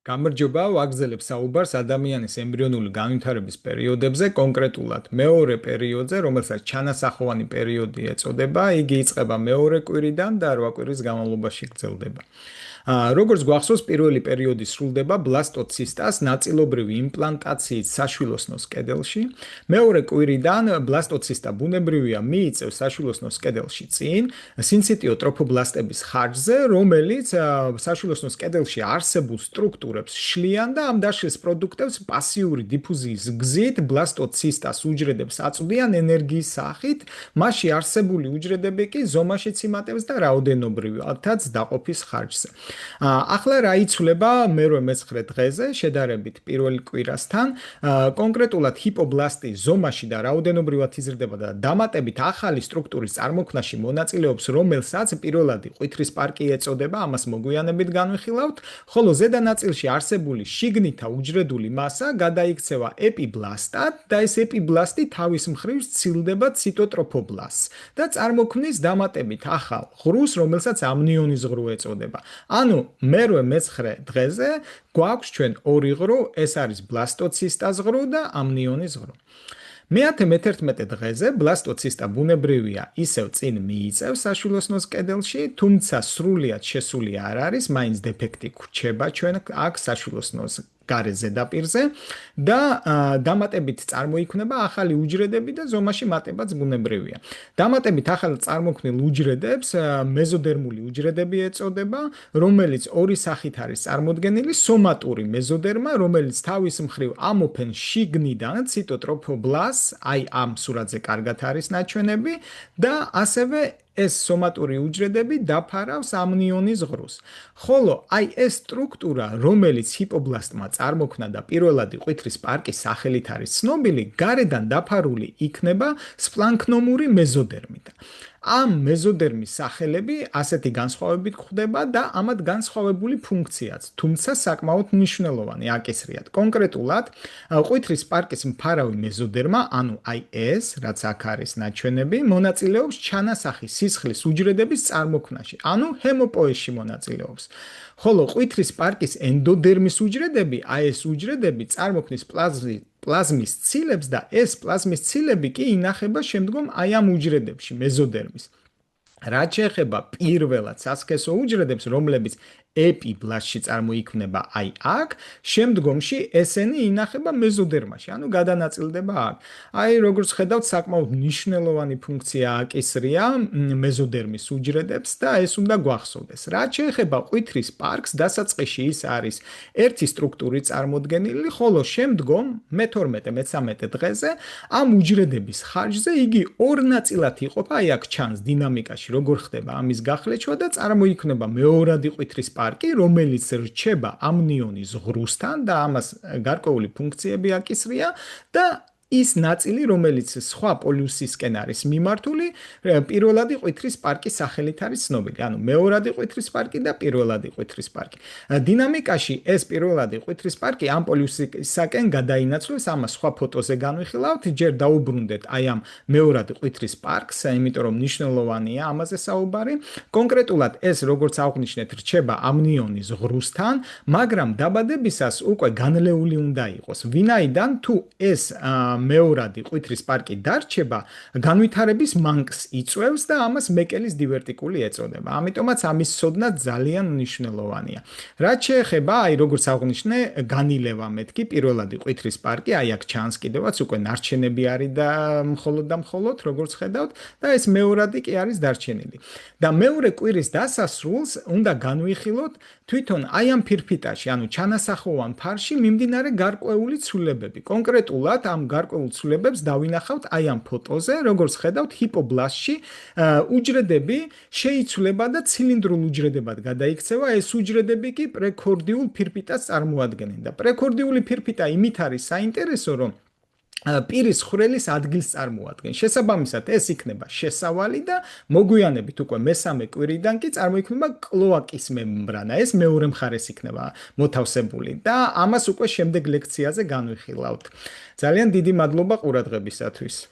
გამარჯობა, ვაგრძელებ საუბარს ადამიანის ემბრიონული განვითარების პერიოდებზე, კონკრეტულად მეორე პერიოდზე, რომელსაც ჩანასახოვანი პერიოდი ეწოდება. იგი იწყება მეორე კვირიდან და 8 კვირის განმავლობაში გრძელდება. როგორც გვახსოვს, პირველი პერიოდი სრულდება ბლასტოცისტას ნაწილობრივი იმპლანტაციით საშვილოსნოს კედელში. მეორე კვირიდან ბლასტოცისტა ბუნებრივია მიიწევს საშვილოსნოს კედელში წინ, სინციტიო ტროფობლასტების ხარჯზე, რომელიც საშვილოსნოს კედელში არსებულ სტრუქტურებს შლიან და ამ დაშლის პროდუქტებს პასიური დიფუზიის გზით ბლასტოცისტას უჯრედებს აწვდიან ენერგიის სახით, მასში არსებული უჯრედები კი ზომაშიც იმატებს და რაოდენობრივადაც დაყოფის ხარჯზე. ახლა რა იცვლება მე-19 დღეზე შედარებით პირველ კვირასთან, კონკრეტულად ჰიპობლასტი ზომაში და რაოდენობრივად იზრდება და დამატებით ახალი სტრუქტურის წარმოქმნაში მონაწილეობს, რომელსაც პირველადი ყვითრის პარკი ეწოდება, ამას მოგვიანებით განვიხილავთ, ხოლო ზედა ნაწილში არსებული შიგნითა უჯრედული მასა გადაიქცევა ეპიბლასტად და ეს ეპიბლასტი თავის მხრივ სცილდება ციტოტროფობლასტს და წარმოქმნის დამატებით ახალ ღრუს, რომელსაც ამნიონის ღრუ ეწოდება. ანუ მე-19 დღეზე გვაქვს ჩვენ ორი ღრუ, ეს არის ბლასტოცისტას ღრუ და ამნიონის ღრუ. მე-11 დღეზე ბლასტოცისტა ბუნებრივია ისევ წინ მიიწევს საშვილოსნოს კედელში, თუმცა სრულიად შესული არ არის, მაინც დეფექტი გვჩება ჩვენ აქ საშვილოსნოს გარე ზედაპირზე და დამატებით წარმოიქმნება ახალი უჯრედები და ზომაში მატებაც ბუნებრივია. დამატებით ახალ წარმოქმნილ უჯრედებს მეზოდერმული უჯრედები ეწოდება, რომელიც ორი სახით არის წარმოდგენილი: სომატური მეზოდერმა, რომელიც თავის მხრივ ამოფენს შიგნიდან ციტოტროფობლასტს, აი ამ სურათზე კარგად არის ნაჩვენები და ასევე ეს სომატური უჯრედები დაფარავს ამნიონის ღრუს. ხოლო აი ეს სტრუქტურა, რომელიც ჰიპობლასტმა წარმოქმნა და პირველადი ყვითრის პარკის სახელით არის ცნობილი, გარედან დაფარული იქნება სპლანქნომური მეზოდერმით. ამ მეზოდერმის სახელები ასეთი განსხვავებით გვხვდება და ამათ განსხვავებული ფუნქციაც, თუმცა საკმაოდ მნიშვნელოვანი აკისრიათ. კონკრეტულად, ყვითრის პარკის მფარავი მეზოდერმა, ანუ აი ეს, რაც აქ არის ნაჩვენები, მონაწილეობს ჩანასახის სისხლის უჯრედების წარმოქმნაში, ანუ ჰემოპოეზში მონაწილეობს. ხოლო ყვითრის პარკის ენდოდერმის უჯრედები, აი ეს უჯრედები წარმოქმნის პლაზმის ცილებს და ეს პლაზმის ცილები კი ინახება შემდგომ აი ამ უჯრედებში, მეზოდერმის. რაც შეეხება პირველად სასქესო უჯრედებს, რომლებიც ეპიბლასტში წარმოიქმნება აი აქ, შემდგომში ესენი ინახება მეზოდერმაში, ანუ გადანაწილდება აქ. აი როგორც ხედავთ, საკმაოდ მნიშვნელოვანი ფუნქცია აკისრია მეზოდერმის უჯრედებს და ეს უნდა გვახსოვდეს. რაც შეეხება ყვითრის პარკს, დასაწყისში ის არის ერთი სტრუქტური წარმოდგენილი, ხოლო შემდგომ მე-12-13 დღეზე ამ უჯრედების ხარჯზე იგი ორ ნაწილად იყოფა, აი აქ ჩანს დინამიკაში როგორ ხდება ამის გახლეჩვა და წარმოიქმნება მეორადი ყვითრის პარკი, რომელიც რჩება ამნიონის ღრუსთან და ამას გარკვეული ფუნქციები აკისრია და ის ნაწილი, რომელიც სხვა პოლიუსისკენ არის მიმართული, პირველადი ყვითრის პარკის სახელით არის ცნობილი. ანუ მეორადი ყვითრის პარკი და პირველადი ყვითრის პარკი. დინამიკაში ეს პირველადი ყვითრის პარკი ამ პოლიუსისკენ გადაინაცვლეს, ამას სხვა ფოტოზე განვიხილავთ, ჯერ დაუბრუნდეთ აი ამ მეორადი ყვითრის პარკს, იმიტომ რომ მნიშვნელოვანია ამაზე საუბარი. კონკრეტულად ეს, როგორც აღვნიშნეთ, რჩება ამნიონის ღრუსთან, მაგრამ დაბადებისას უკვე განლეული უნდა იყოს. ვინაიდან თუ ეს მეორადი ყვითრის პარკი დარჩება, განვითარების მანკს იწვევს და ამას მეკელის დივერტიკული ეწოდება. ამიტომაც ამის ცოდნა ძალიან მნიშვნელოვანია. რაც შეეხება, აი როგორც აღვნიშნე, განილევა მეთქი, პირველადი ყვითრის პარკი, აი აქ ჩანს კიდევაც უკვე ნარჩენები არის და მხოლოდ როგორც ხედავთ და ეს მეორადი კი არის დარჩენილი. და მეორე კვირის დასასრულს უნდა განვიხილოთ თვითონ აი ამ ფირფიტაში, ანუ ჩანასახოვან ფარში მიმდინარე გარკვეული ცვლილებები. კონკრეტულად ამ გარკვეულ ცვლილებებს დავინახავთ აი ამ ფოტოზე, როგორც ხედავთ, ჰიპობლასტში უჯრედები შეიცვლება და ცილინდრულ უჯრედებად გადაიქცევა, ეს უჯრედები კი პრექორდიულ ფირფიტას წარმოადგენენ და პრექორდიული ფირფიტა იმით არის საინტერესო, რომ პირის ხვრელის ადგილს წარმოადგენს. შესაბამისად, ეს იქნება შესავალი და მოგვიანებით უკვე მესამე კვირიდან კი წარმოიქმნება კლოაკის მემბრანა. ეს მეორე მხარეს იქნება მოთავსებული და ამას უკვე შემდეგ ლექციაზე განვიხილავთ. ძალიან დიდი მადლობა ყურადღებისათვის.